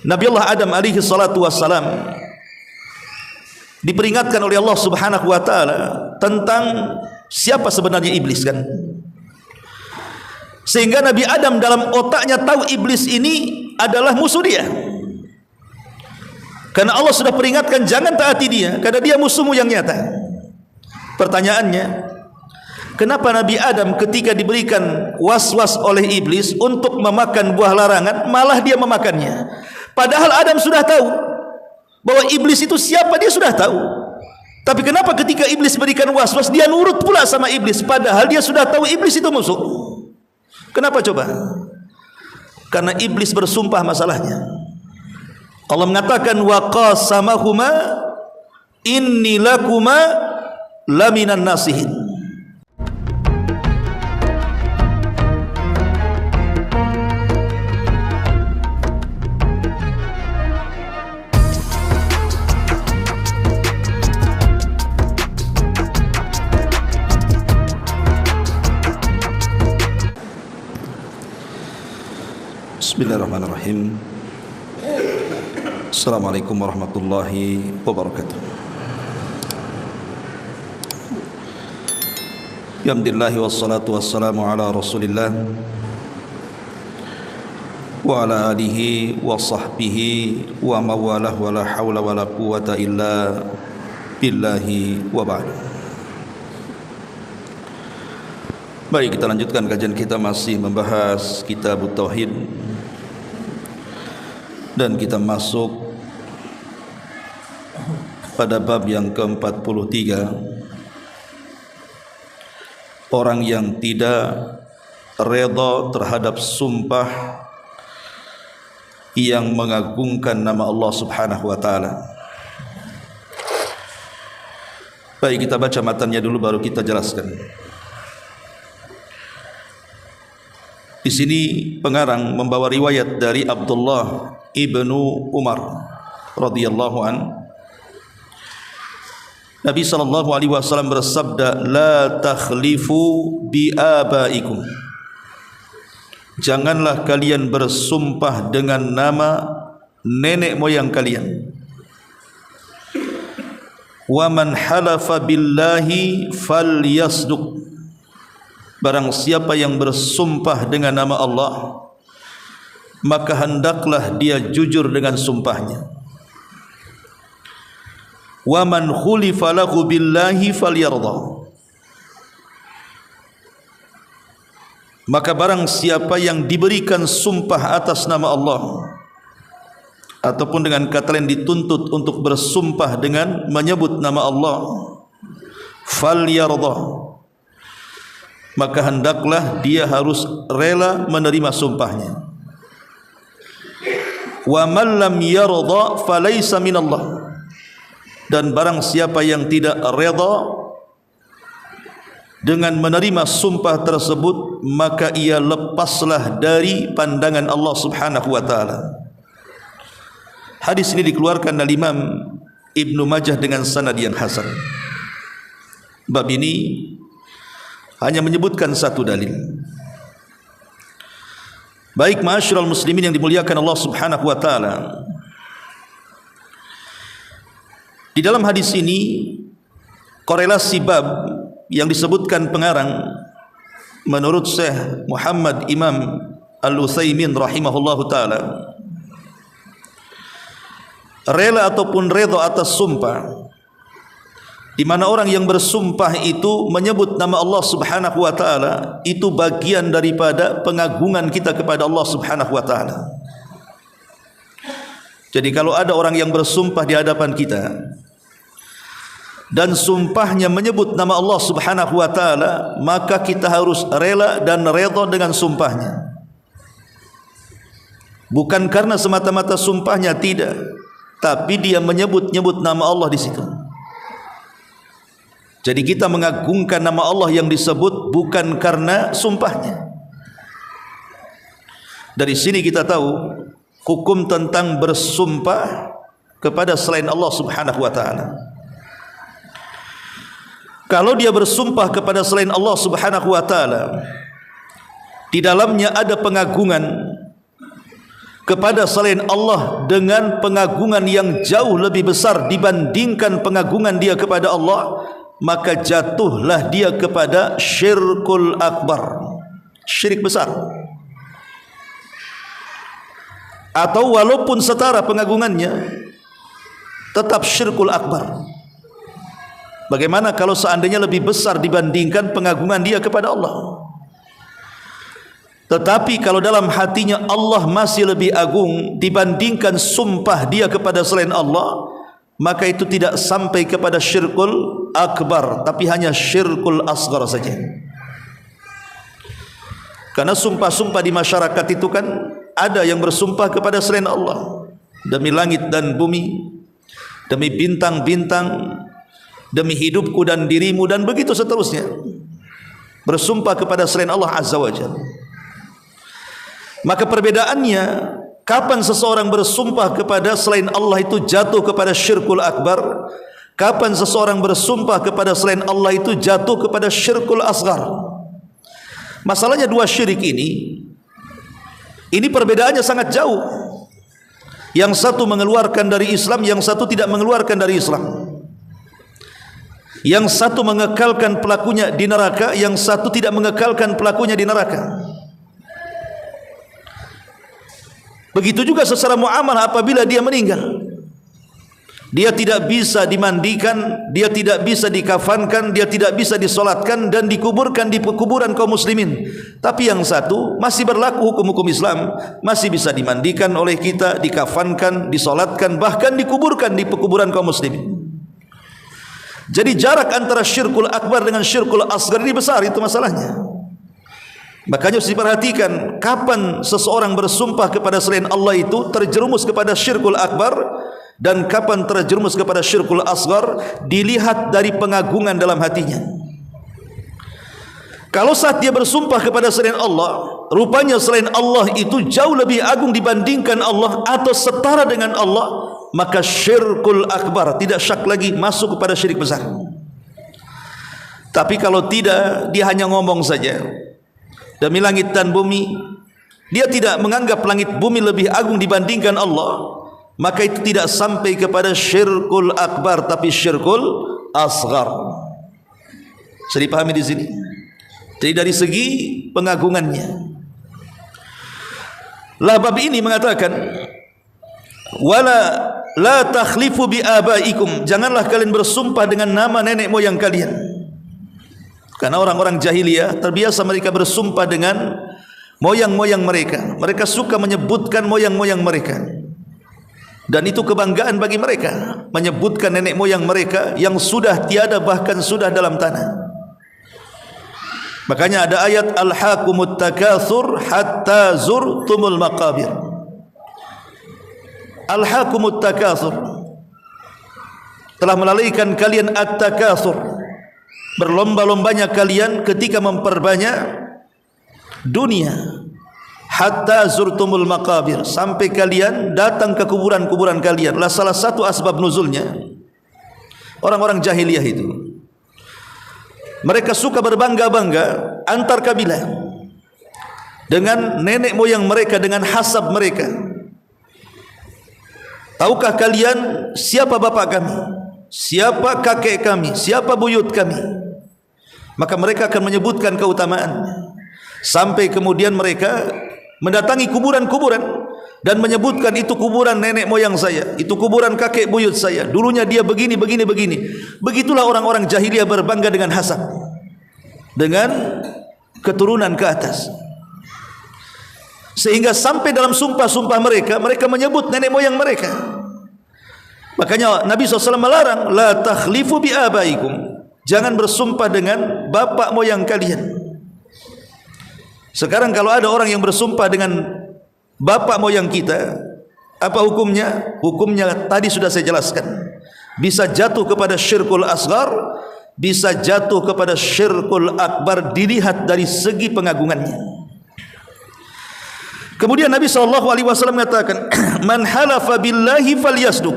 Nabi Allah Adam alaihi salatu wassalam diperingatkan oleh Allah Subhanahu wa taala tentang siapa sebenarnya iblis kan. Sehingga Nabi Adam dalam otaknya tahu iblis ini adalah musuh dia. Karena Allah sudah peringatkan jangan taati dia, karena dia musuhmu yang nyata. Pertanyaannya, kenapa Nabi Adam ketika diberikan was-was oleh iblis untuk memakan buah larangan, malah dia memakannya? Padahal Adam sudah tahu bahwa iblis itu siapa, dia sudah tahu. Tapi kenapa ketika iblis berikan was-was, dia nurut pula sama iblis, padahal dia sudah tahu iblis itu musuh? Kenapa coba? Karena iblis bersumpah masalahnya. Allah mengatakan wa qasamahuma inni lakuma laminan nasihin. Bismillahirrahmanirrahim. Assalamualaikum warahmatullahi wabarakatuh. Alhamdulillah wassalatu wassalamu ala Rasulillah wa ala alihi wa sahbihi wa mawalah wa la hawla wa la quwata illa billahi wa ba'du. Baik, kita lanjutkan kajian kita, masih membahas Kitab Tauhid, dan kita masuk pada bab yang ke-43, orang yang tidak redha terhadap sumpah yang mengagungkan nama Allah Subhanahu wa taala. Baik, kita baca matanya dulu baru kita jelaskan. Di sini pengarang membawa riwayat dari Abdullah ibnu Umar radhiyallahu an. Nabi sallallahu alaihi wasallam bersabda, "La takhlifu bi abaikum." Janganlah kalian bersumpah dengan nama nenek moyang kalian. Wa man halafa billahi falyasduq. Barang siapa yang bersumpah dengan nama Allah, maka hendaklah dia jujur dengan sumpahnya. Wa man khulifa lahu billahi falyardha. Maka barang siapa yang diberikan sumpah atas nama Allah, ataupun dengan kata lain dituntut untuk bersumpah dengan menyebut nama Allah, falyardha, maka hendaklah dia harus rela menerima sumpahnya. Wa man lam yardha falaysa minallah. Dan barang siapa yang tidak redha dengan menerima sumpah tersebut, maka ia lepaslah dari pandangan Allah Subhanahu wa taala. Hadis ini dikeluarkan oleh Imam Ibnu Majah dengan sanad yang hasan. Bab ini hanya menyebutkan satu dalil. Baik, ma'asyiral muslimin yang dimuliakan Allah Subhanahu wa taala, di dalam hadis ini korelasi bab yang disebutkan pengarang menurut Syekh Muhammad Imam Al-Utsaimin rahimahullahu taala, rela ataupun redha atas sumpah, di mana orang yang bersumpah itu menyebut nama Allah Subhanahu wa taala, itu bagian daripada pengagungan kita kepada Allah Subhanahu wa taala. Jadi kalau ada orang yang bersumpah di hadapan kita dan sumpahnya menyebut nama Allah Subhanahu wa taala, maka kita harus rela dan redha dengan sumpahnya. Bukan karena semata-mata sumpahnya, tidak, tapi dia menyebut-nyebut nama Allah di situ. Jadi kita mengagungkan nama Allah yang disebut bukan karena sumpahnya. Dari sini kita tahu hukum tentang bersumpah kepada selain Allah Subhanahu wa taala. Kalau dia bersumpah kepada selain Allah Subhanahu wa taala, di dalamnya ada pengagungan kepada selain Allah dengan pengagungan yang jauh lebih besar dibandingkan pengagungan dia kepada Allah, maka jatuhlah dia kepada syirkul akbar, syirik besar. Atau walaupun setara pengagungannya, tetap syirkul akbar. Bagaimana kalau seandainya lebih besar dibandingkan pengagungan dia kepada Allah? Tetapi kalau dalam hatinya Allah masih lebih agung dibandingkan sumpah dia kepada selain Allah, maka itu tidak sampai kepada syirkul akbar, tapi hanya syirkul asghar saja. Karena sumpah-sumpah di masyarakat itu kan ada yang bersumpah kepada selain Allah, demi langit dan bumi, demi bintang-bintang, demi hidupku dan dirimu, dan begitu seterusnya, bersumpah kepada selain Allah Azza wa Jalla. Maka perbedaannya, kapan seseorang bersumpah kepada selain Allah itu jatuh kepada syirkul akbar, kapan seseorang bersumpah kepada selain Allah itu jatuh kepada syirkul asghar. Masalahnya dua syirik ini perbedaannya sangat jauh. Yang satu mengeluarkan dari Islam, yang satu tidak mengeluarkan dari Islam. Yang satu mengekalkan pelakunya di neraka, yang satu tidak mengekalkan pelakunya di neraka. Begitu juga secara muamalah apabila dia meninggal, dia tidak bisa dimandikan, dia tidak bisa dikafankan, dia tidak bisa disolatkan dan dikuburkan di kuburan kaum muslimin. Tapi yang satu masih berlaku hukum-hukum Islam, masih bisa dimandikan oleh kita, dikafankan, disolatkan, bahkan dikuburkan di kuburan kaum muslimin. Jadi jarak antara syirkul akbar dengan syirkul asghar ini besar, itu masalahnya. Makanya harus diperhatikan kapan seseorang bersumpah kepada selain Allah itu terjerumus kepada syirkul akbar, dan kapan terjerumus kepada syirkul asghar dilihat dari pengagungan dalam hatinya. Kalau saat dia bersumpah kepada selain Allah, rupanya selain Allah itu jauh lebih agung dibandingkan Allah atau setara dengan Allah, maka syirkul akbar, tidak syak lagi masuk kepada syirik besar. Tapi kalau tidak, dia hanya ngomong saja, demi langit dan bumi, dia tidak menganggap langit bumi lebih agung dibandingkan Allah, maka itu tidak sampai kepada syirkul akbar, tapi syirkul asghar. Bisa dipahami di sini? Jadi dari segi pengagungannya, lah bab ini mengatakan, wala la takhlifu bi abaikum, janganlah kalian bersumpah dengan nama nenek moyang kalian. Karena orang-orang jahiliyah terbiasa mereka bersumpah dengan moyang-moyang mereka. Mereka suka menyebutkan moyang-moyang mereka, dan itu kebanggaan bagi mereka, menyebutkan nenek moyang mereka yang sudah tiada, bahkan sudah dalam tanah. Makanya ada ayat alhaqumut takatsur hatta zurtumul maqabir. Alhaqumut takatsur, telah melalaikan kalian at-takatsur, berlomba-lombanya kalian ketika memperbanyak dunia, hatta zurtumul maqabir, sampai kalian datang ke kuburan-kuburan kalian. Lah salah satu asbab nuzulnya, orang-orang jahiliyah itu mereka suka berbangga-bangga antar kabilah dengan nenek moyang mereka, dengan hasab mereka. Tahukah kalian siapa bapak kami, siapa kakek kami, siapa buyut kami? Maka mereka akan menyebutkan keutamaannya, sampai kemudian mereka mendatangi kuburan-kuburan dan menyebutkan itu kuburan nenek moyang saya, itu kuburan kakek buyut saya, dulunya dia begini, begini, begini. Begitulah orang-orang jahiliyah berbangga dengan hasab, dengan keturunan ke atas. Sehingga sampai dalam sumpah-sumpah mereka, mereka menyebut nenek moyang mereka. Makanya Nabi SAW melarang, la takhlifu bi abaikum, jangan bersumpah dengan bapak moyang kalian. Sekarang kalau ada orang yang bersumpah dengan bapak moyang kita, apa hukumnya? Hukumnya tadi sudah saya jelaskan, bisa jatuh kepada syirkul asghar, bisa jatuh kepada syirkul akbar, dilihat dari segi pengagungannya. Kemudian Nabi SAW mengatakan, man halafa billahi falyasduq,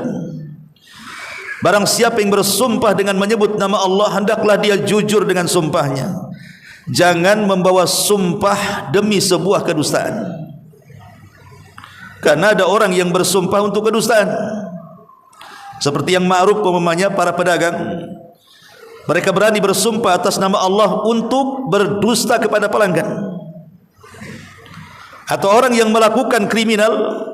barang siapa yang bersumpah dengan menyebut nama Allah, hendaklah dia jujur dengan sumpahnya. Jangan membawa sumpah demi sebuah kedustaan. Karena ada orang yang bersumpah untuk kedustaan. Seperti yang ma'ruf umpamanya para pedagang, mereka berani bersumpah atas nama Allah untuk berdusta kepada pelanggan. Atau orang yang melakukan kriminal,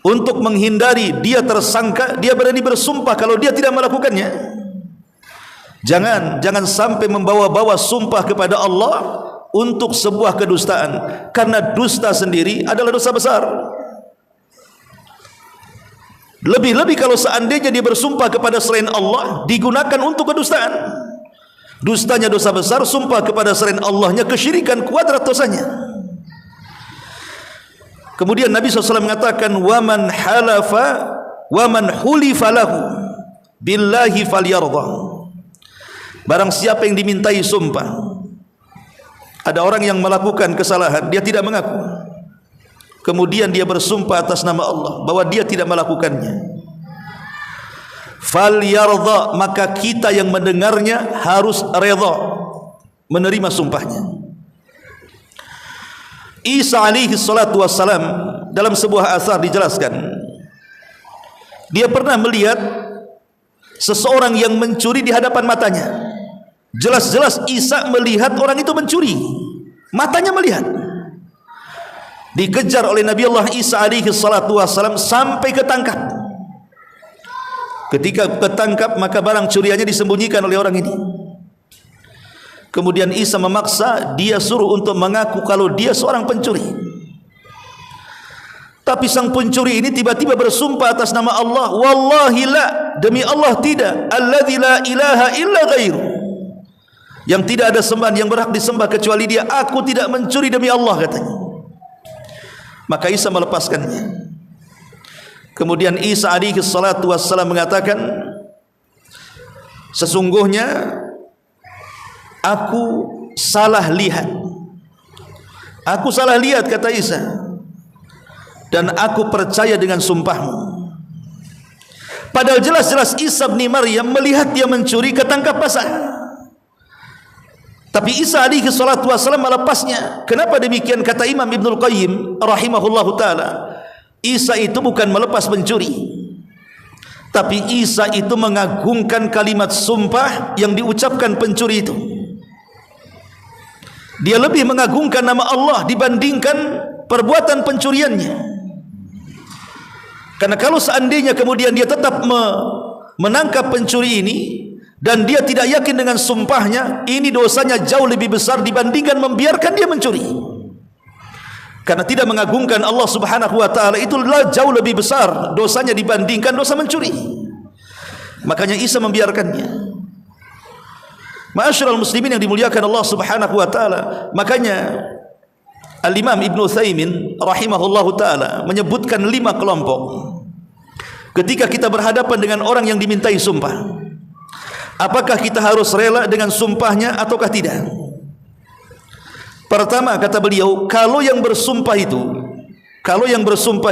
untuk menghindari dia tersangka, dia berani bersumpah kalau dia tidak melakukannya. Jangan sampai membawa-bawa sumpah kepada Allah untuk sebuah kedustaan, karena dusta sendiri adalah dosa besar. Lebih-lebih kalau seandainya dia bersumpah kepada selain Allah, digunakan untuk kedustaan. Dustanya dosa besar, sumpah kepada selain Allahnya kesyirikan, kuadrat dosanya. Kemudian Nabi SAW mengatakan, waman halafa waman hulifa lahu billahi falyardha. Barang siapa yang dimintai sumpah, ada orang yang melakukan kesalahan, dia tidak mengaku, kemudian dia bersumpah atas nama Allah bahwa dia tidak melakukannya, falyardha, maka kita yang mendengarnya harus redha, menerima sumpahnya. Isa alaihi salatu wassalam dalam sebuah asar dijelaskan, dia pernah melihat seseorang yang mencuri di hadapan matanya. Jelas-jelas Isa melihat orang itu mencuri, matanya melihat. Dikejar oleh Nabi Allah Isa alaihi salatu wassalam sampai ketangkap. Ketika ketangkap, maka barang curiannya disembunyikan oleh orang ini. Kemudian Isa memaksa dia, suruh untuk mengaku kalau dia seorang pencuri. Tapi sang pencuri ini tiba-tiba bersumpah atas nama Allah, wallahi la, demi Allah tidak, alladzi la ilaha illa ghairu, yang tidak ada sembahan yang berhak disembah kecuali dia, aku tidak mencuri demi Allah, katanya. Maka Isa melepaskannya. Kemudian Isa alaihi salatu wassalam mengatakan, sesungguhnya aku salah lihat. Aku salah lihat, kata Isa, dan aku percaya dengan sumpahmu. Padahal jelas-jelas Isa bin Maryam melihat dia mencuri, ketangkap basah. Tapi Isa alaihi salatu wassalam melepasnya. Kenapa demikian? Kata Imam Ibnul Qayyim rahimahullahu ta'ala, Isa itu bukan melepas pencuri, tapi Isa itu mengagungkan kalimat sumpah yang diucapkan pencuri itu. Dia lebih mengagungkan nama Allah dibandingkan perbuatan pencuriannya. Karena kalau seandainya kemudian dia tetap menangkap pencuri ini dan dia tidak yakin dengan sumpahnya, ini dosanya jauh lebih besar dibandingkan membiarkan dia mencuri. Karena tidak mengagungkan Allah Subhanahu wa taala itu jauh lebih besar dosanya dibandingkan dosa mencuri. Makanya Isa membiarkannya. Ma'asyiral muslimin yang dimuliakan Allah Subhanahu wa taala, makanya Al-Imam Ibnu Utsaimin rahimahullahu taala menyebutkan 5 kelompok ketika kita berhadapan dengan orang yang dimintai sumpah. Apakah kita harus rela dengan sumpahnya ataukah tidak? Pertama, kata beliau, kalau yang bersumpah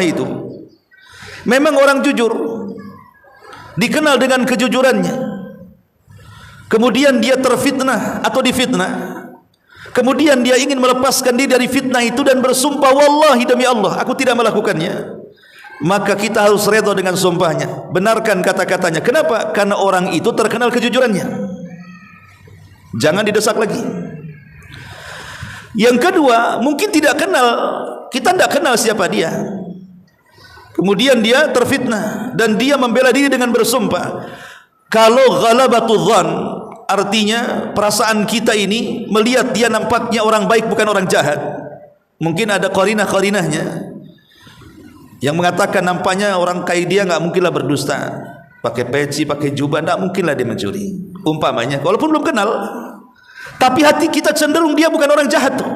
itu memang orang jujur, dikenal dengan kejujurannya, kemudian dia terfitnah atau difitnah, kemudian dia ingin melepaskan diri dari fitnah itu dan bersumpah, wallahi demi Allah aku tidak melakukannya, maka kita harus redha dengan sumpahnya, benarkan kata-katanya. Kenapa? Karena orang itu terkenal kejujurannya, jangan didesak lagi. Yang kedua, mungkin tidak kenal, kita tidak kenal siapa dia, kemudian dia terfitnah dan dia membela diri dengan bersumpah. Kalau ghalabatul dhann, artinya perasaan kita ini melihat dia nampaknya orang baik bukan orang jahat, mungkin ada qarinah-qarinahnya yang mengatakan nampaknya orang kayak dia nggak mungkinlah berdusta, pakai peci, pakai jubah, nggak mungkinlah dia mencuri, umpamanya, walaupun belum kenal. Tapi hati kita cenderung dia bukan orang jahat tuh,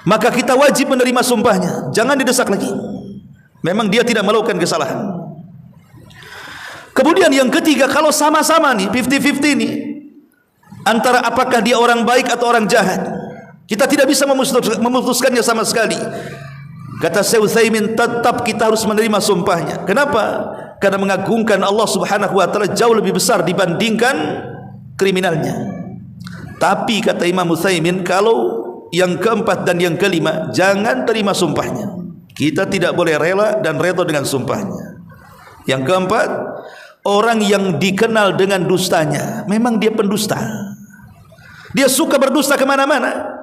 maka kita wajib menerima sumpahnya, jangan didesak lagi, memang dia tidak melakukan kesalahan. Kemudian yang ketiga, kalau sama-sama nih 50-50 nih antara apakah dia orang baik atau orang jahat, kita tidak bisa memutuskannya sama sekali. Kata Syekh Utsaimin, tetap kita harus menerima sumpahnya. Kenapa? Karena mengagungkan Allah Subhanahu wa taala jauh lebih besar dibandingkan kriminalnya. Tapi kata Imam Utsaimin, kalau yang keempat dan yang kelima, jangan terima sumpahnya. Kita tidak boleh rela dan redha dengan sumpahnya. Yang keempat, orang yang dikenal dengan dustanya. Memang dia pendusta. Dia suka berdusta kemana-mana.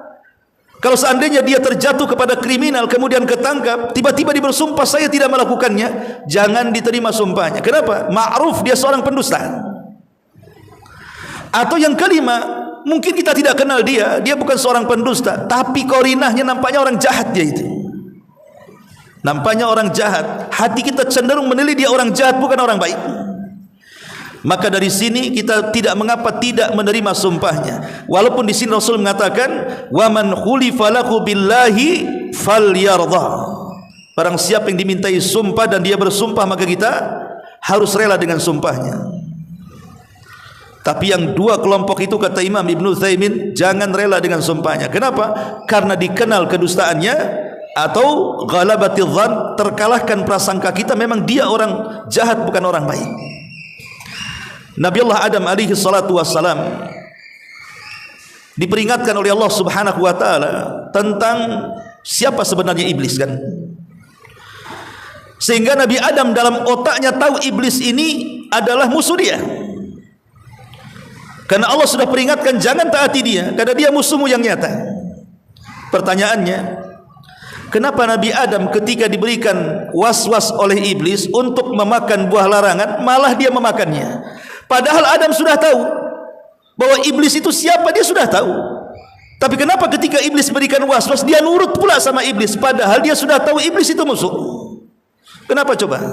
Kalau seandainya dia terjatuh kepada kriminal, kemudian ketangkap, tiba-tiba dia bersumpah saya tidak melakukannya, jangan diterima sumpahnya. Kenapa? Ma'ruf dia seorang pendusta. Atau yang kelima, mungkin kita tidak kenal dia, dia bukan seorang pendusta, tapi korinahnya nampaknya orang jahat dia itu. Nampaknya orang jahat, hati kita cenderung menilai dia orang jahat, bukan orang baik. Maka dari sini kita tidak mengapa tidak menerima sumpahnya. Walaupun di sini Rasul mengatakan, "Wa man khulifa lahu billahi falyardha." Barang siapa yang dimintai sumpah dan dia bersumpah, maka kita harus rela dengan sumpahnya. Tapi yang dua kelompok itu, kata Imam Ibnu Utsaimin, jangan rela dengan sumpahnya. Kenapa? Karena dikenal kedustaannya, atau ghalabati dzan, terkalahkan prasangka kita, memang dia orang jahat bukan orang baik. Nabi Allah Adam alaihi salatu wassalam diperingatkan oleh Allah subhanahu wa ta'ala tentang siapa sebenarnya iblis kan. Sehingga Nabi Adam dalam otaknya tahu iblis ini adalah musuh dia. Karena Allah sudah peringatkan jangan taati dia, karena dia musuhmu yang nyata. Pertanyaannya, kenapa Nabi Adam ketika diberikan was-was oleh iblis untuk memakan buah larangan, malah dia memakannya? Padahal Adam sudah tahu bahwa iblis itu siapa, dia sudah tahu. Tapi kenapa ketika iblis berikan was-was, dia nurut pula sama iblis, padahal dia sudah tahu iblis itu musuh? Kenapa coba?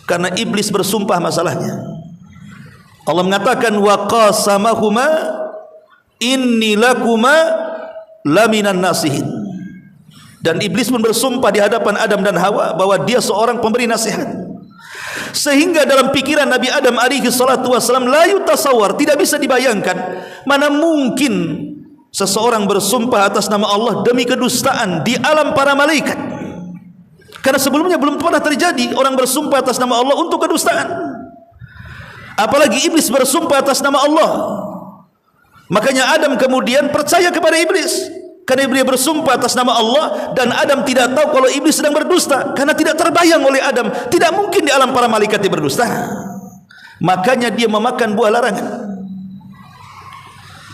Karena iblis bersumpah masalahnya. Allah mengatakan, wa qasamahuma inni lakuma laminan nasihin. Dan iblis pun bersumpah di hadapan Adam dan Hawa bahwa dia seorang pemberi nasihat. Sehingga dalam pikiran Nabi Adam alaihi salatu wasallam la yutasawwar, tidak bisa dibayangkan, mana mungkin seseorang bersumpah atas nama Allah demi kedustaan di alam para malaikat. Karena sebelumnya belum pernah terjadi orang bersumpah atas nama Allah untuk kedustaan. Apalagi iblis bersumpah atas nama Allah. Makanya Adam kemudian percaya kepada iblis, karena dia bersumpah atas nama Allah. Dan Adam tidak tahu kalau iblis sedang berdusta, karena tidak terbayang oleh Adam, tidak mungkin di alam para malaikat dia berdusta. Makanya dia memakan buah larangan.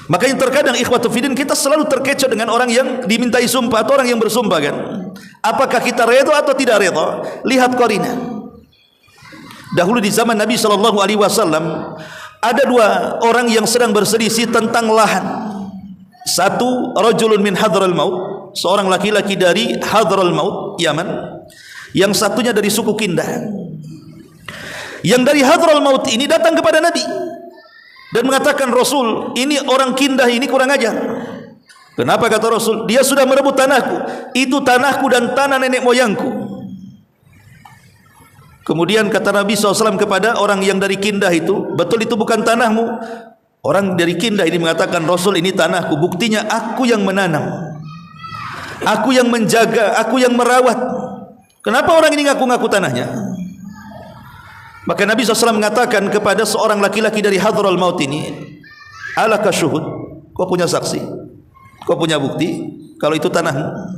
Makanya terkadang ikhwatu fiddin, kita selalu terkecoh dengan orang yang dimintai sumpah atau orang yang bersumpah kan. Apakah kita redha atau tidak redha? Lihat qarinah. Dahulu di zaman Nabi SAW ada dua orang yang sedang berselisih tentang lahan. Satu, rajulun min hadral maut, seorang laki-laki dari hadral maut, Yaman. Yang satunya dari suku Kindah. Yang dari hadral maut ini datang kepada Nabi dan mengatakan, Rasul, ini orang Kindah ini kurang ajar. Kenapa kata Rasul? Dia sudah merebut tanahku. Itu tanahku dan tanah nenek moyangku. Kemudian kata Nabi SAW kepada orang yang dari Kindah itu, betul itu bukan tanahmu? Orang dari Kindah ini mengatakan, Rasul, ini tanahku. Buktinya aku yang menanam, aku yang menjaga, aku yang merawat. Kenapa orang ini ngaku-ngaku tanahnya? Maka Nabi SAW mengatakan kepada seorang laki-laki dari hadral maut ini, alaka syuhud, kau punya saksi, kau punya bukti kalau itu tanahmu?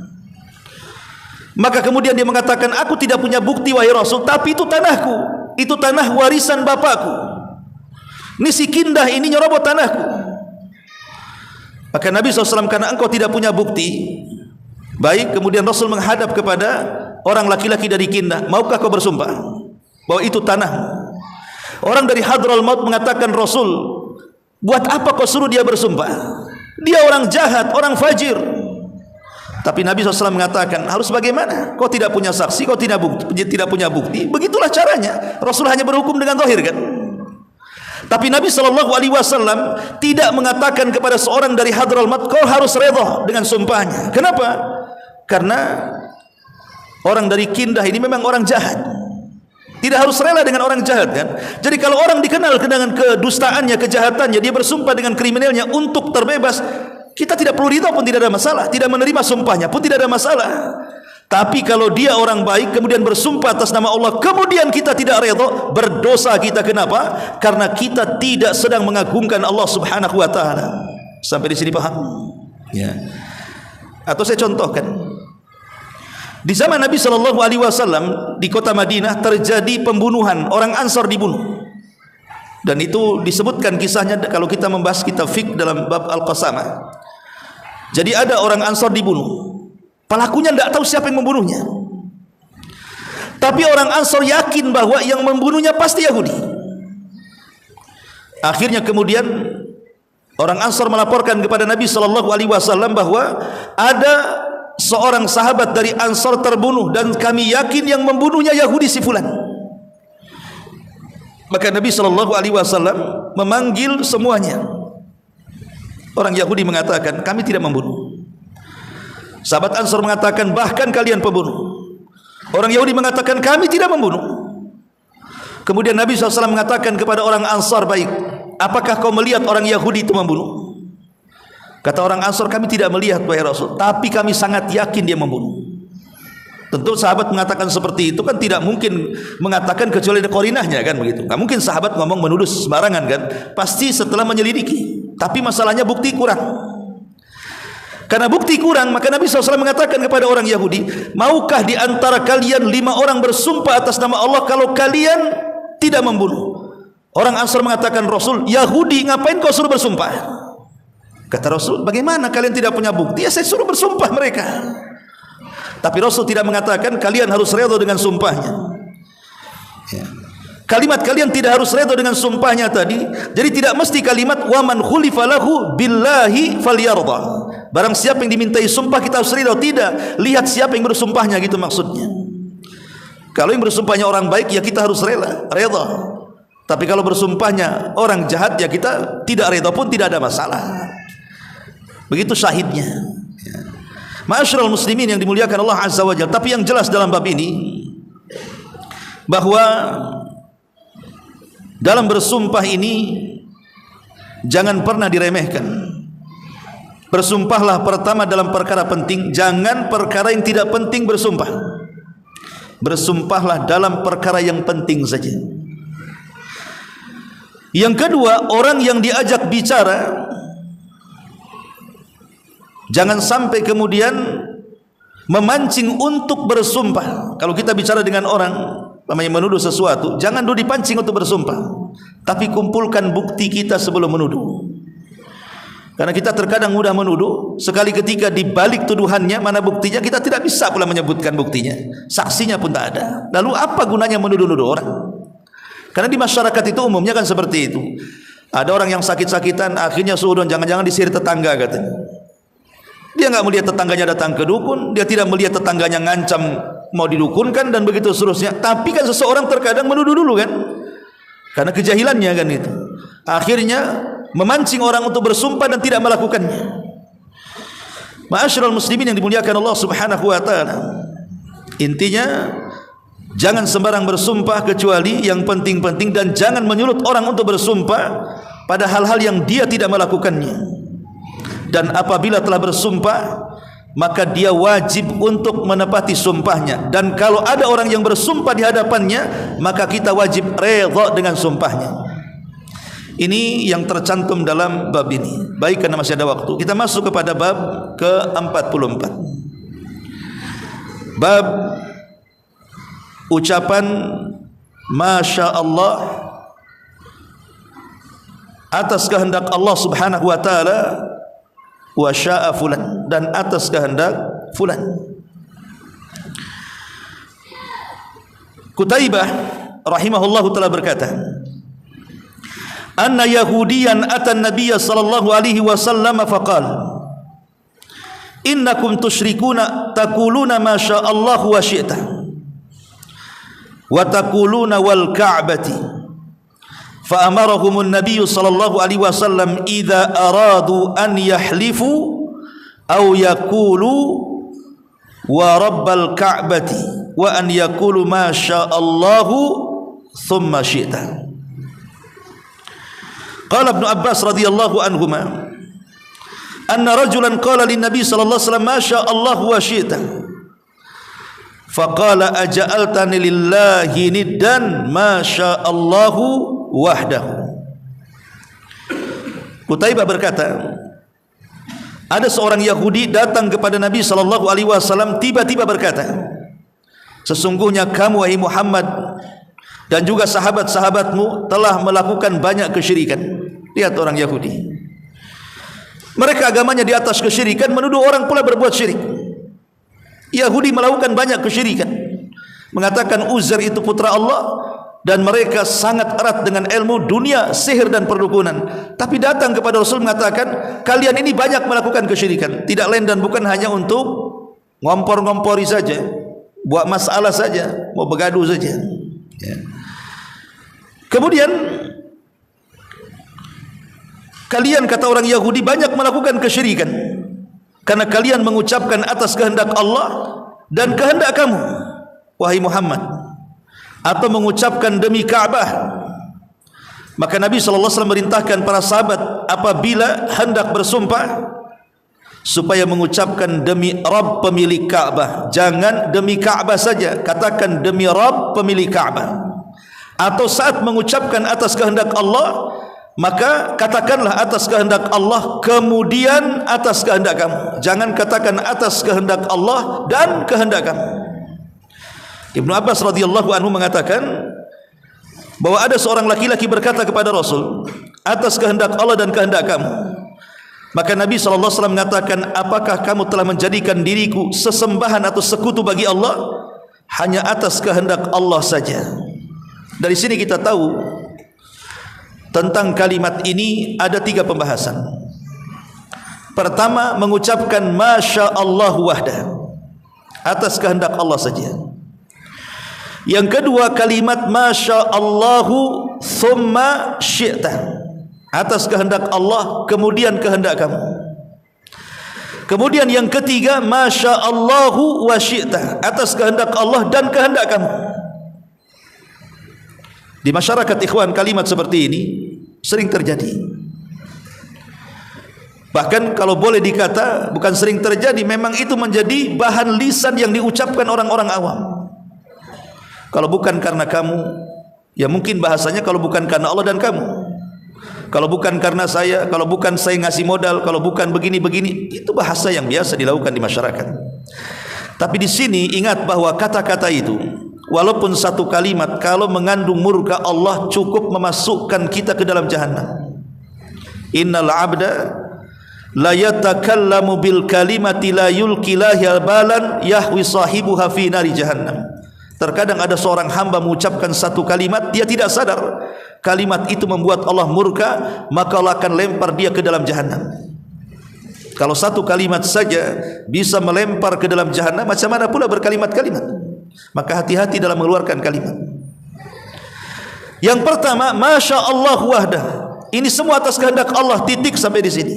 Maka kemudian dia mengatakan, aku tidak punya bukti wahai Rasul, tapi itu tanahku, itu tanah warisan bapakku. Ini si Kindah ini nyerobot tanahku. Maka Nabi SAW, karena engkau tidak punya bukti, baik, kemudian Rasul menghadap kepada orang laki-laki dari Kindah, maukah kau bersumpah bahwa itu tanahmu? Orang dari hadral maut mengatakan, Rasul, buat apa kau suruh dia bersumpah? Dia orang jahat, orang fajir. Tapi Nabi SAW mengatakan, harus bagaimana? Kau tidak punya saksi, kau tidak punya bukti. Begitulah caranya. Rasul hanya berhukum dengan zahir kan. Tapi Nabi SAW tidak mengatakan kepada seorang dari hadral maut, kau harus redha dengan sumpahnya. Kenapa? Karena orang dari Kindah ini memang orang jahat. Tidak harus rela dengan orang jahat kan. Jadi kalau orang dikenal dengan kedustaannya, kejahatannya, dia bersumpah dengan kriminalnya untuk terbebas, kita tidak perlu ridha pun tidak ada masalah, tidak menerima sumpahnya pun tidak ada masalah. Tapi kalau dia orang baik kemudian bersumpah atas nama Allah, kemudian kita tidak redha, berdosa kita. Kenapa? Karena kita tidak sedang mengagungkan Allah Subhanahu wa taala. Sampai di sini paham? Ya. Atau saya contohkan. Di zaman Nabi SAW di kota Madinah terjadi pembunuhan, orang Ansar dibunuh. Dan itu disebutkan kisahnya kalau kita membahas kitab fiqh dalam bab Al-Qasamah. Jadi ada orang Ansar dibunuh. Pelakunya tidak tahu siapa yang membunuhnya. Tapi orang Ansar yakin bahwa yang membunuhnya pasti Yahudi. Akhirnya kemudian orang Ansar melaporkan kepada Nabi SAW bahwa ada seorang sahabat dari Ansar terbunuh dan kami yakin yang membunuhnya Yahudi si fulan. Maka Nabi SAW memanggil semuanya. Orang Yahudi mengatakan kami tidak membunuh. Sahabat Ansar mengatakan bahkan kalian pembunuh. Orang Yahudi mengatakan kami tidak membunuh. Kemudian Nabi SAW mengatakan kepada orang Ansar, baik, apakah kau melihat orang Yahudi itu membunuh? Kata orang Ansar, kami tidak melihat wahai Rasul, tapi kami sangat yakin dia membunuh. Tentu sahabat mengatakan seperti itu kan tidak mungkin mengatakan kecuali ada qarinahnya kan begitu. Enggak mungkin sahabat ngomong menuduh sembarangan kan. Pasti setelah menyelidiki. Tapi masalahnya bukti kurang. Karena bukti kurang, maka Nabi SAW mengatakan kepada orang Yahudi, maukah di antara kalian 5 orang bersumpah atas nama Allah kalau kalian tidak membunuh? Orang Ansar mengatakan, Rasul, Yahudi ngapain kau suruh bersumpah? Kata Rasul, bagaimana kalian tidak punya bukti? Ya saya suruh bersumpah mereka. Tapi Rasul tidak mengatakan kalian harus redha dengan sumpahnya. Ya. Kalimat kalian tidak harus redha dengan sumpahnya tadi. Jadi tidak mesti kalimat wa man khulifa lahu billahi falyarda. Barang siapa yang dimintai sumpah kita harus redha. Tidak, lihat siapa yang bersumpahnya gitu maksudnya. Kalau yang bersumpahnya orang baik ya kita harus redha. Tapi kalau bersumpahnya orang jahat ya kita tidak redha pun tidak ada masalah. Begitu syahidnya. Ma'asyiral muslimin yang dimuliakan Allah Azza wa Jalla. Tapi yang jelas dalam bab ini bahwa dalam bersumpah ini jangan pernah diremehkan. Bersumpahlah pertama dalam perkara penting, jangan perkara yang tidak penting bersumpah. Bersumpahlah dalam perkara yang penting saja. Yang kedua, orang yang diajak bicara jangan sampai kemudian memancing untuk bersumpah. Kalau kita bicara dengan orang namanya menuduh sesuatu, jangan dulu dipancing untuk bersumpah, tapi kumpulkan bukti kita sebelum menuduh. Karena kita terkadang mudah menuduh, sekali ketika dibalik tuduhannya mana buktinya, kita tidak bisa pula menyebutkan buktinya, saksinya pun tak ada. Lalu apa gunanya menuduh-nuduh orang? Karena di masyarakat itu umumnya kan seperti itu. Ada orang yang sakit-sakitan, akhirnya suudon, jangan-jangan disihir tetangga katanya. Dia enggak melihat tetangganya datang ke dukun, dia tidak melihat tetangganya ngancam mau didukunkan dan begitu seterusnya. Tapi kan seseorang terkadang menuduh dulu kan, karena kejahilannya kan itu. Akhirnya memancing orang untuk bersumpah dan tidak melakukannya. Ma'asyiral muslimin yang dimuliakan Allah Subhanahu wa taala. Intinya jangan sembarang bersumpah kecuali yang penting-penting, dan jangan menyulut orang untuk bersumpah pada hal-hal yang dia tidak melakukannya. Dan apabila telah bersumpah, maka dia wajib untuk menepati sumpahnya. Dan kalau ada orang yang bersumpah di hadapannya, maka kita wajib redha dengan sumpahnya. Ini yang tercantum dalam bab ini. Baik, karena masih ada waktu, kita masuk kepada bab ke-44. Bab ucapan Masya Allah atas kehendak Allah Subhanahu wa ta'ala, wa sya'a fulan, dan atas kehendak fulan. Qutaibah rahimahullahu ta'ala berkata, anna yahudiyan atan nabiyya sallallahu alaihi wasallam faqala innakum tusyrikuna taquluna ma syaa Allah wa syi'ta wa taquluna wal ka'bati. Fa amarahumun nabiyyu sallallahu alaihi wasallam idza aradu an yahlifu aw yaqulu wa rabbal ka'bati wa an yaqulu ma syaa Allah thumma syi'ta. Qala Ibnu Abbas radhiyallahu anhuma anna rajulan qala lin nabi sallallahu alaihi wasallam ma syaa Allah wa syi'ta faqala aja'altani lillahi niddan ma syaa Allah wahdahu. Qutaibah berkata, ada seorang Yahudi datang kepada Nabi SAW, tiba-tiba berkata, sesungguhnya kamu wahai Muhammad dan juga sahabat-sahabatmu telah melakukan banyak kesyirikan. Lihat orang Yahudi, mereka agamanya di atas kesyirikan, menuduh orang pula berbuat syirik. Yahudi melakukan banyak kesyirikan, mengatakan Uzair itu putra Allah, dan mereka sangat erat dengan ilmu dunia, sihir dan perdukunan. Tapi datang kepada Rasul mengatakan, kalian ini banyak melakukan kesyirikan, tidak lain dan bukan hanya untuk ngompor-ngompori saja, buat masalah saja, mau bergaduh saja. Ya. Kemudian kalian, kata orang Yahudi, banyak melakukan kesyirikan karena kalian mengucapkan atas kehendak Allah dan kehendak kamu wahai Muhammad, atau mengucapkan demi Ka'bah. Maka Nabi SAW merintahkan para sahabat apabila hendak bersumpah supaya mengucapkan demi Rabb pemilik Ka'bah. Jangan demi Ka'bah saja, katakan demi Rabb pemilik Ka'bah. Atau saat mengucapkan atas kehendak Allah, maka katakanlah atas kehendak Allah kemudian atas kehendak kamu. Jangan katakan atas kehendak Allah dan kehendak kamu. Ibnu Abbas radhiyallahu anhu mengatakan bahwa ada seorang laki-laki berkata kepada Rasul, atas kehendak Allah dan kehendak kamu. Maka Nabi SAW mengatakan, apakah kamu telah menjadikan diriku sesembahan atau sekutu bagi Allah? Hanya atas kehendak Allah saja. Dari sini kita tahu tentang kalimat ini ada 3 pembahasan. Pertama, mengucapkan Masya Allah wahdah, atas kehendak Allah saja. Yang kedua, kalimat Masya Allahu thumma syi'ta, atas kehendak Allah kemudian kehendak kamu. Kemudian yang ketiga, Masya Allahu wa syi'ta, atas kehendak Allah dan kehendak kamu. Di masyarakat ikhwan, kalimat seperti ini sering terjadi. Bahkan kalau boleh dikata, bukan sering terjadi, memang itu menjadi bahan lisan yang diucapkan orang-orang awam. Kalau bukan karena kamu, ya mungkin bahasanya kalau bukan karena Allah dan kamu. Kalau bukan karena saya, kalau bukan saya ngasih modal, kalau bukan begini-begini, itu bahasa yang biasa dilakukan di masyarakat. Tapi di sini ingat bahwa kata-kata itu, walaupun satu kalimat, kalau mengandung murka Allah, cukup memasukkan kita ke dalam jahannam. Innal abda la yatakallamu bil kalimati la yulqi laha balan yahwi sahibuha fi nari jahannam. Terkadang ada seorang hamba mengucapkan satu kalimat, dia tidak sadar kalimat itu membuat Allah murka, maka Allah akan lempar dia ke dalam jahannam. Kalau satu kalimat saja bisa melempar ke dalam jahannam, macam mana pula berkalimat-kalimat? Maka hati-hati dalam mengeluarkan kalimat. Yang pertama, Masya Allah wahdah, ini semua atas kehendak Allah, titik sampai di sini.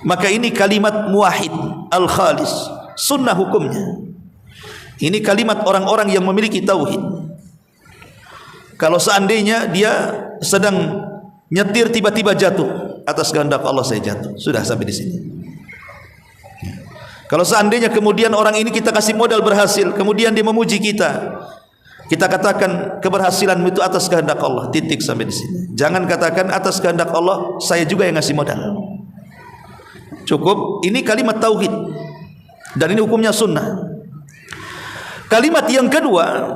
Maka ini kalimat muwahhid al-khalis, sunnah hukumnya. Ini kalimat orang-orang yang memiliki tauhid. Kalau seandainya dia sedang nyetir tiba-tiba jatuh, atas kehendak Allah saya jatuh, sudah sampai di sini. Kalau seandainya kemudian orang ini kita kasih modal berhasil, kemudian dia memuji kita, kita katakan keberhasilan itu atas kehendak Allah, titik sampai di sini. Jangan katakan atas kehendak Allah, saya juga yang ngasih modal. Cukup, ini kalimat tauhid dan ini hukumnya sunnah. Kalimat yang kedua,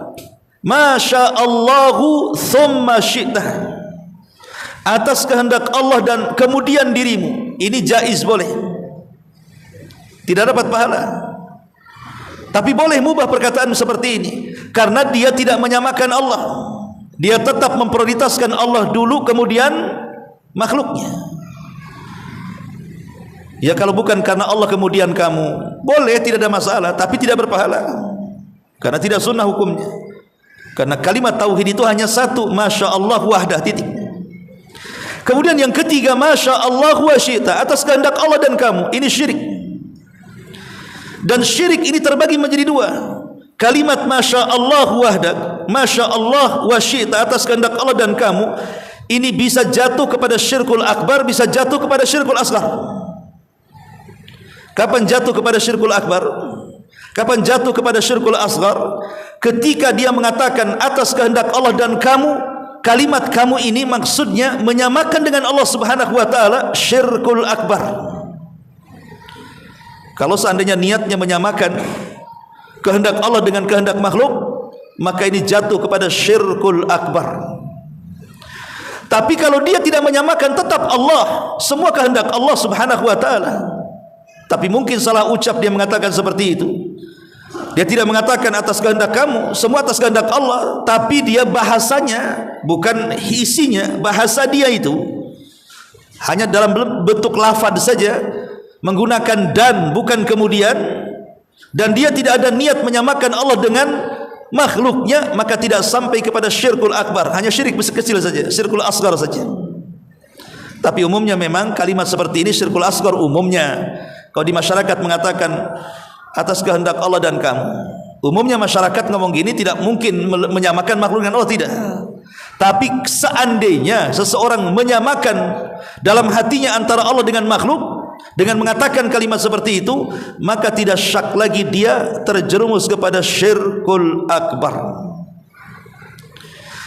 Masya Allahu thumma syi'ta, atas kehendak Allah dan kemudian dirimu. Ini jaiz, boleh, tidak dapat pahala, tapi boleh mubah perkataan seperti ini, karena dia tidak menyamakan Allah. Dia tetap memprioritaskan Allah dulu, kemudian makhluknya. Ya kalau bukan karena Allah kemudian kamu, boleh, tidak ada masalah, tapi tidak berpahala, karena tidak sunnah hukumnya. Karena kalimat tauhid itu hanya satu, Masya Allah wahdah, titik. Kemudian yang ketiga, Masya Allah wa syi'ta, atas kehendak Allah dan kamu. Ini syirik. Dan syirik ini terbagi menjadi 2. Kalimat Masya Allah wahdah, Masya Allah wa syi'ta, atas kehendak Allah dan kamu, ini bisa jatuh kepada syirkul akbar, bisa jatuh kepada syirkul asghar. Kapan jatuh kepada syirkul akbar? Kapan jatuh kepada syirkul asghar? Ketika dia mengatakan atas kehendak Allah dan kamu, kalimat kamu ini maksudnya menyamakan dengan Allah Subhanahu wa taala, syirkul akbar. Kalau seandainya niatnya menyamakan kehendak Allah dengan kehendak makhluk, maka ini jatuh kepada syirkul akbar. Tapi kalau dia tidak menyamakan, tetap Allah, semua kehendak Allah subhanahu wa ta'ala. Tapi mungkin salah ucap dia mengatakan seperti itu. Dia tidak mengatakan atas kehendak kamu, semua atas kehendak Allah. Tapi dia bahasanya, bukan isinya, bahasa dia itu hanya dalam bentuk lafaz saja, menggunakan dan bukan kemudian. Dan dia tidak ada niat menyamakan Allah dengan makhluknya, maka tidak sampai kepada syirkul akbar, hanya syirik kecil saja, syirkul asgar saja. Tapi umumnya memang kalimat seperti ini syirkul asgar umumnya. Kalau di masyarakat mengatakan atas kehendak Allah dan kamu, umumnya masyarakat ngomong gini, tidak mungkin menyamakan makhluk dengan Allah, tidak. Tapi seandainya seseorang menyamakan dalam hatinya antara Allah dengan makhluk, dengan mengatakan kalimat seperti itu, maka tidak syak lagi dia terjerumus kepada syirkul akbar.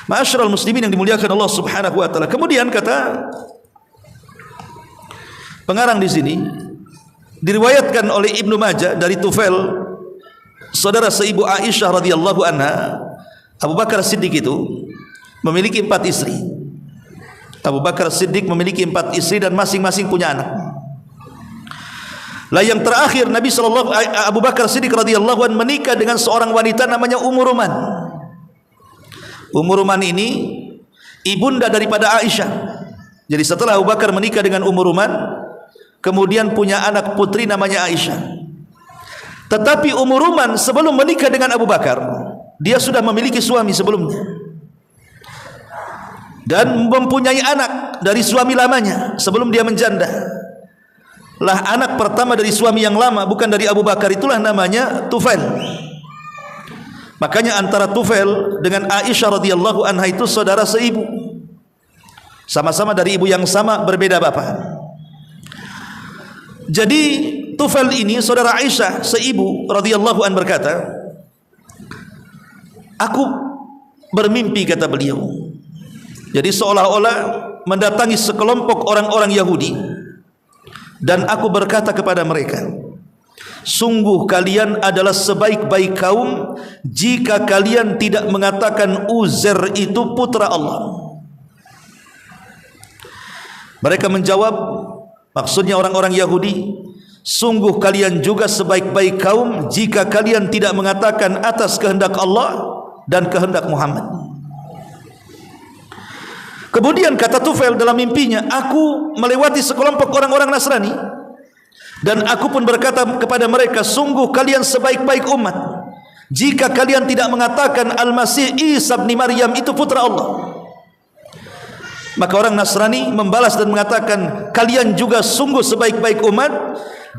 Ma'asyiral muslimin yang dimuliakan Allah Subhanahu wa taala. Kemudian kata pengarang di sini, diriwayatkan oleh Ibnu Majah dari Tufail, saudara seibu Aisyah radhiyallahu anha, Abu Bakar Siddiq itu memiliki 4 istri. Abu Bakar Siddiq memiliki 4 istri dan masing-masing punya anak. Lah yang terakhir Abu Bakar Siddiq radhiyallahu anhu menikah dengan seorang wanita namanya Ummu Ruman. Ummu Ruman ini ibunda daripada Aisyah. Jadi setelah Abu Bakar menikah dengan Ummu Ruman, kemudian punya anak putri namanya Aisyah. Tetapi Ummu Ruman sebelum menikah dengan Abu Bakar, dia sudah memiliki suami sebelumnya dan mempunyai anak dari suami lamanya sebelum dia menjanda. Lah anak pertama dari suami yang lama, bukan dari Abu Bakar, itulah namanya Tufail. Makanya antara Tufail dengan Aisyah radhiyallahu anha itu saudara seibu, sama-sama dari ibu yang sama, berbeda bapak. Jadi Tufail ini saudara Aisyah seibu radhiyallahu anha berkata, aku bermimpi, kata beliau. Jadi seolah-olah mendatangi sekelompok orang-orang Yahudi, dan aku berkata kepada mereka, sungguh kalian adalah sebaik-baik kaum jika kalian tidak mengatakan Uzair itu putra Allah. Mereka menjawab, maksudnya orang-orang Yahudi, sungguh kalian juga sebaik-baik kaum jika kalian tidak mengatakan atas kehendak Allah dan kehendak Muhammad. Kemudian kata Tufail dalam mimpinya, aku melewati sekelompok orang-orang Nasrani dan aku pun berkata kepada mereka, sungguh kalian sebaik-baik umat jika kalian tidak mengatakan Al-Masih Isa bin Maryam itu putra Allah. Maka orang Nasrani membalas dan mengatakan, kalian juga sungguh sebaik-baik umat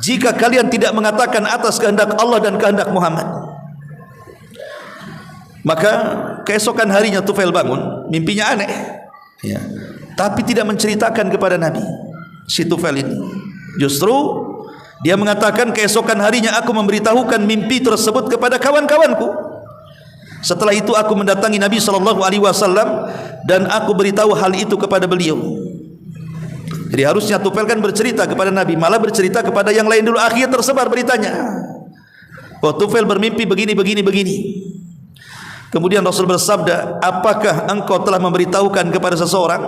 jika kalian tidak mengatakan atas kehendak Allah dan kehendak Muhammad. Maka keesokan harinya Tufail bangun, mimpinya aneh, ya, tapi tidak menceritakan kepada Nabi. Si Tufail ini justru dia mengatakan, keesokan harinya aku memberitahukan mimpi tersebut kepada kawan-kawanku. Setelah itu aku mendatangi Nabi SAW dan aku beritahu hal itu kepada beliau. Jadi harusnya Tufail kan bercerita kepada Nabi, malah bercerita kepada yang lain dulu. Akhirnya tersebar beritanya, oh Tufail bermimpi begini. Kemudian Rasul bersabda, apakah engkau telah memberitahukan kepada seseorang?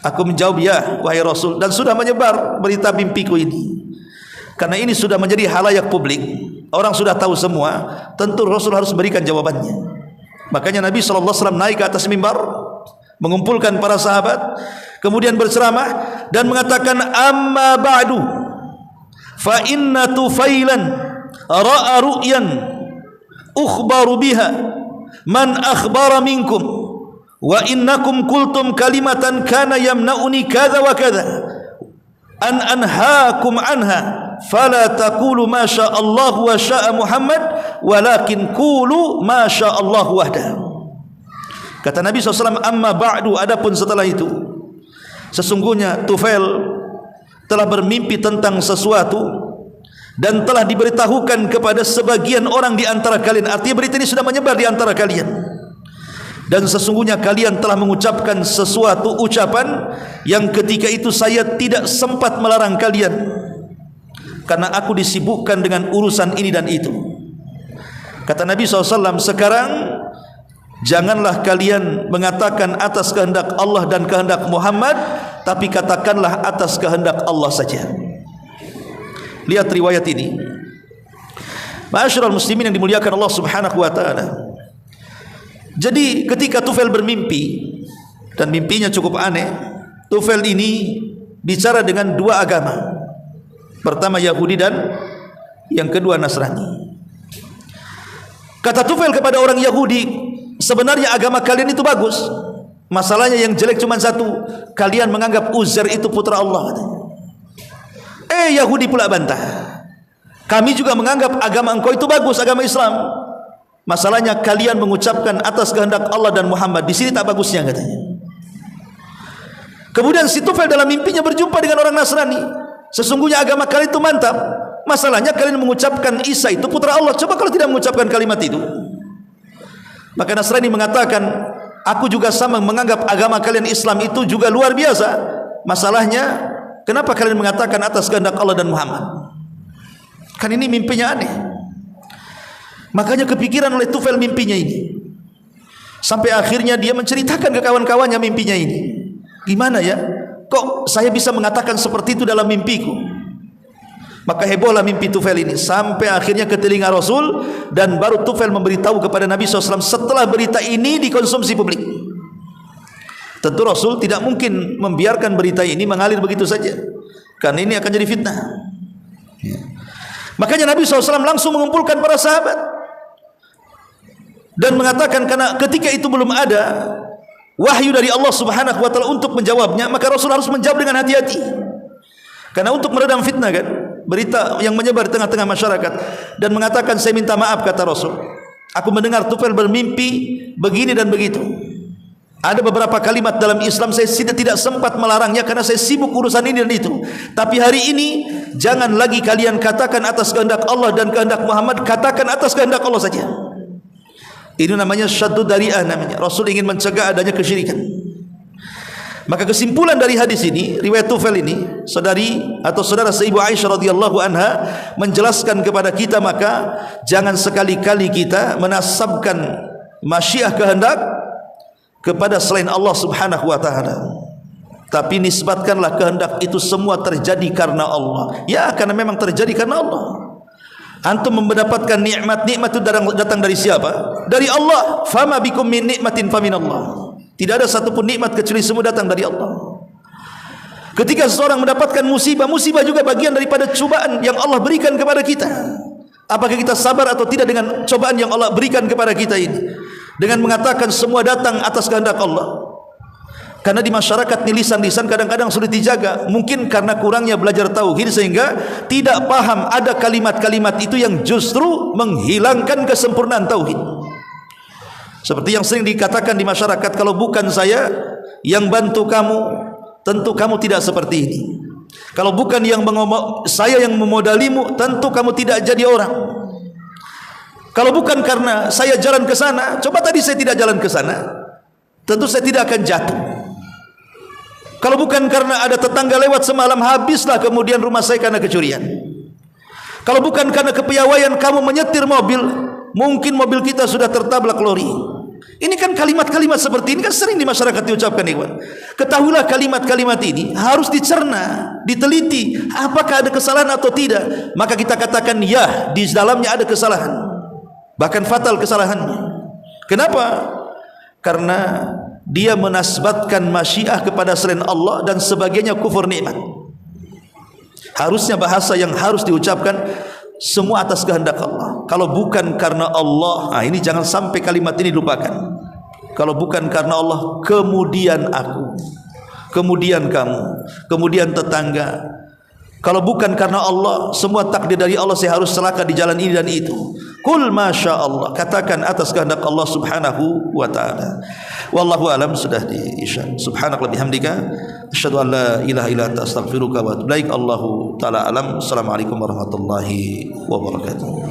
Aku menjawab, ya wahai Rasul, dan sudah menyebar berita mimpiku ini. Karena ini sudah menjadi halayak publik, orang sudah tahu semua, tentu Rasul harus berikan jawabannya. Makanya Nabi SAW naik ke atas mimbar, mengumpulkan para sahabat, kemudian berceramah dan mengatakan, amma ba'du fa inna Tufailan ra'a ru'yan ukhbaru biha man akhbara minkum wa innakum qultum kalimatan kana yamna'uni kadza wa kadza an anhaakum anha fala taqulu ma syaa Allah wa syaa Muhammad walakin qulu ma syaa Allah wahda. Kata Nabi SAW, amma ba'du, adapun setelah itu, sesungguhnya Tufail telah bermimpi tentang sesuatu dan telah diberitahukan kepada sebagian orang di antara kalian. Artinya berita ini sudah menyebar di antara kalian. Dan sesungguhnya kalian telah mengucapkan sesuatu ucapan yang ketika itu saya tidak sempat melarang kalian. karena aku disibukkan dengan urusan ini dan itu. Kata Nabi SAW, sekarang janganlah kalian mengatakan atas kehendak Allah dan kehendak Muhammad, tapi katakanlah atas kehendak Allah saja. Lihat riwayat ini. Ma'asyiral muslimin yang dimuliakan Allah Subhanahu wa taala. Jadi ketika Tufail bermimpi, dan mimpinya cukup aneh, Tufail ini bicara dengan dua agama. Pertama Yahudi dan yang kedua Nasrani. Kata Tufail kepada orang Yahudi, sebenarnya agama kalian itu bagus. Masalahnya yang jelek cuma satu, kalian menganggap Uzair itu putra Allah. Yahudi pula bantah, kami juga menganggap agama engkau itu bagus, agama Islam. Masalahnya kalian mengucapkan atas kehendak Allah dan Muhammad. Di sini tak bagusnya katanya. Kemudian si Tufail dalam mimpinya berjumpa dengan orang Nasrani. Sesungguhnya agama kalian itu mantap, masalahnya kalian mengucapkan Isa itu putra Allah. Coba kalau tidak mengucapkan kalimat itu. Maka Nasrani mengatakan, aku juga sama menganggap agama kalian Islam itu juga luar biasa. Masalahnya kenapa kalian mengatakan atas kehendak Allah dan Muhammad? Kan ini mimpinya aneh. Makanya kepikiran oleh Tufail mimpinya ini. Sampai akhirnya dia menceritakan ke kawan-kawannya mimpinya ini. Gimana ya? Kok saya bisa mengatakan seperti itu dalam mimpiku? Maka hebohlah mimpi Tufail ini sampai akhirnya ke telinga Rasul, dan baru Tufail memberitahu kepada Nabi SAW setelah berita ini dikonsumsi publik. Tentu Rasul tidak mungkin membiarkan berita ini mengalir begitu saja, karena ini akan jadi fitnah. Makanya Nabi SAW langsung mengumpulkan para sahabat dan mengatakan, karena ketika itu belum ada wahyu dari Allah Subhanahu wa taala untuk menjawabnya, maka Rasul harus menjawab dengan hati-hati. Karena untuk meredam fitnah kan, berita yang menyebar di tengah-tengah masyarakat, dan mengatakan, saya minta maaf kata Rasul, aku mendengar Tufail bermimpi begini dan begitu. Ada beberapa kalimat dalam Islam saya tidak sempat melarangnya karena saya sibuk urusan ini dan itu. Tapi hari ini jangan lagi kalian katakan atas kehendak Allah dan kehendak Muhammad, katakan atas kehendak Allah saja. Ini namanya syaddu dari'ah namanya. Rasul ingin mencegah adanya kesyirikan. Maka kesimpulan dari hadis ini, riwayat Tufail ini, saudari atau saudara seibu Aisyah radhiyallahu anha menjelaskan kepada kita, maka jangan sekali-kali kita menasabkan masyiah kehendak kepada selain Allah Subhanahu wa taala. Tapi nisbatkanlah kehendak itu semua terjadi karena Allah. Ya, karena memang terjadi karena Allah. Antum mendapatkan nikmat-nikmat itu datang dari siapa? Dari Allah. Fama bikum min nikmatin faminallah. Tidak ada satupun nikmat kecuali semua datang dari Allah. Ketika seseorang mendapatkan musibah, musibah juga bagian daripada cobaan yang Allah berikan kepada kita. Apakah kita sabar atau tidak dengan cobaan yang Allah berikan kepada kita ini? Dengan mengatakan semua datang atas kehendak Allah. Karena di masyarakat nih lisan-lisan kadang-kadang sulit dijaga, mungkin karena kurangnya belajar tauhid sehingga tidak paham ada kalimat-kalimat itu yang justru menghilangkan kesempurnaan tauhid. Seperti yang sering dikatakan di masyarakat, kalau bukan saya yang bantu kamu, tentu kamu tidak seperti ini. Kalau bukan saya yang memodalimu, tentu kamu tidak jadi orang. Kalau bukan karena saya jalan ke sana, coba tadi saya tidak jalan ke sana, tentu saya tidak akan jatuh. Kalau bukan karena ada tetangga lewat semalam, habislah kemudian rumah saya karena kecurian. Kalau bukan karena kepiawaian kamu menyetir mobil, mungkin mobil kita sudah tertabrak lori. Ini kan kalimat-kalimat seperti ini kan sering di masyarakat diucapkan, ikhwan. Ketahuilah kalimat-kalimat ini harus dicerna, diteliti, apakah ada kesalahan atau tidak. Maka kita katakan ya, di dalamnya ada kesalahan, bahkan fatal kesalahannya. Kenapa? Karena dia menasbatkan masyiah kepada selain Allah dan sebagainya, kufur nikmat. Harusnya bahasa yang harus diucapkan semua atas kehendak Allah. Kalau bukan karena Allah, ini jangan sampai kalimat ini dilupakan. Kalau bukan karena Allah, kemudian aku, kemudian kamu, kemudian tetangga. Kalau bukan karena Allah, semua takdir dari Allah, saya harus celaka di jalan ini dan itu. Kul masya Allah, katakan atas kehendak Allah Subhanahu wa ta'ala. Wallahu alam. Sudah di isya. Subhanallah bihamdika asyhadu an la ilaha illa anta astaghfiruka wa atubu ilaik. Allahu ta'ala alam. Assalamualaikum warahmatullahi wabarakatuh.